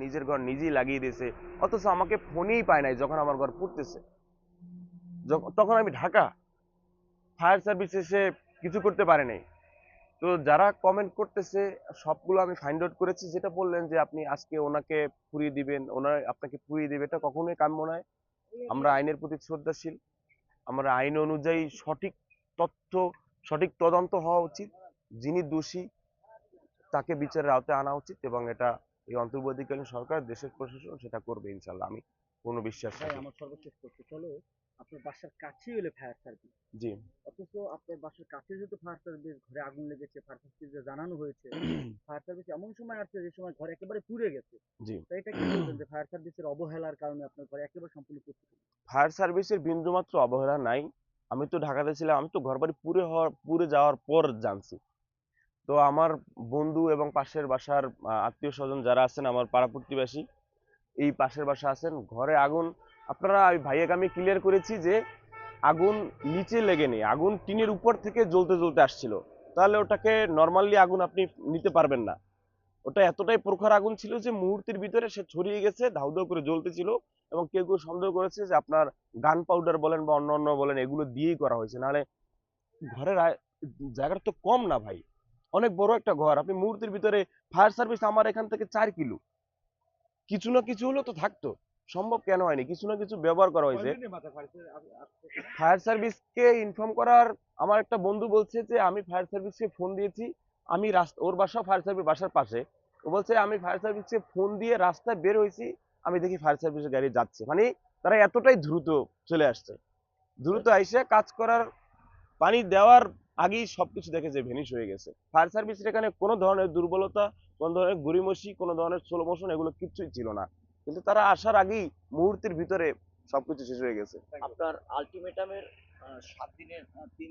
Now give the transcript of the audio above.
নিজের ঘর নিজেই লাগিয়ে দিয়েছে, অথচ আমাকে ফোনেই পায় নাই যখন আমার ঘর পুড়তেছে। তখন আমি ঢাকা, ফায়ার সার্ভিস এসে কিছু করতে পারে নাই। তো যারা কমেন্ট করতেছে সবগুলো আমি ফাইন্ড আউট করেছি। যেটা বললেন যে আপনি আজকে ওনাকে পুড়িয়ে দিবেন, ওনার আপনাকে পুড়িয়ে দিবে, এটা কখনোই কাম্য নয়। আমরা আইনের প্রতি শ্রদ্ধাশীল। আমরা আইন অনুযায়ী সঠিক তথ্য, সঠিক তদন্ত হওয়া উচিত। যিনি দোষী তাকে বিচারের আওতায় আনা উচিত, এবং এটা এই অন্তর্বর্তীকালীন সরকার, দেশের প্রশাসন সেটা করবে ইনশাল্লাহ, আমি পূর্ণ বিশ্বাস ভাই রাখি। আমার সর্বশেষ প্রশ্ন হলো, আপনার বাসার কাছেই হলো ফায়ার সার্ভিস, জি। অথচ আপনার বাসার কাছে যেহেতু ফায়ার সার্ভিস, ঘরে আগুন লেগেছে, ফায়ার সার্ভিসে জানানো হয়েছে, ফায়ার সার্ভিস এমন সময় আসছে যে সময় ঘর একেবারে পুড়ে গেছে। জি। তো এটা কি বলবেন যে ফায়ার সার্ভিসের অবহেলার কারণে আপনার ঘরে একেবারে সম্পূর্ণ পুড়ে গেছে? ফায়ার সার্ভিসের বিন্দুমাত্র অবহেলা নাই। আমি তো ঢাকাতে ছিলাম, আমি তো ঘরবাড়ি পুড়ে যাওয়ার পর জানছি। তো আমার বন্ধু এবং পাশের বাসার আত্মীয় স্বজন যারা আছেন, আমার পাড়া প্রতিবেশী, এই পাশের বাসা আছেন, ঘরে আগুন, আপনারা ভাইয়াকে আমি ক্লিয়ার করেছি যে আগুন নিচে লেগে নেই, আগুন টিনের উপর থেকে জ্বলতে জ্বলতে আসছিল। তাহলে ওটাকে নর্মালি আগুন আপনি নিতে পারবেন না। ওটা এতটাই প্রখর আগুন ছিল যে মুহূর্তের ভিতরে সে ছড়িয়ে গেছে, ধাউ ধাউ করে জ্বলতেছিল। এবং কেউ কেউ সন্দেহ করেছে যে আপনার গান পাউডার বলেন বা অন্য অন্য বলেন, এগুলো দিয়েই করা হয়েছে। নাহলে ঘরের জায়গাটা তো কম না ভাই, অনেক বড় একটা ঘর, আপনি মুহূর্তের ভিতরে, ফায়ার সার্ভিস আমার এখান থেকে 4 কিলো, কিছু না কিছু হলেও তো থাকতো। সম্ভব কেন হয়নি? কিছু না কিছু ব্যবহার করা হয়েছে। ফায়ার সার্ভিসকে ইনফর্ম করার, আমার একটা বন্ধু বলছে যে আমি ফায়ার সার্ভিসকে ফোন দিয়েছি, আমি ওর বাসা ফায়ার সার্ভিস বাসার পাশে। ও বলছে আমি ফায়ার সার্ভিসকে ফোন দিয়ে রাস্তায় বের হয়েছি, আমি দেখি ফায়ার সার্ভিসের গাড়ি যাচ্ছে। মানে তারা এতটাই দ্রুত চলে আসছে, দ্রুত আইসে কাজ করার, পানি দেওয়ার আগেই সবকিছু দেখে যে ভেনিশ হয়ে গেছে। ফায়ার সার্ভিসের এখানে কোনো ধরনের দুর্বলতা, কোনো ধরনের গড়িমসি, কোনো ধরনের স্লো মোশন, এগুলো কিচ্ছুই ছিল না। কিন্তু তারা আসার আগেই মুহূর্তের ভিতরে সবকিছু শেষ হয়ে গেছে। আপনার আলটিমেটামের 7 দিনের 3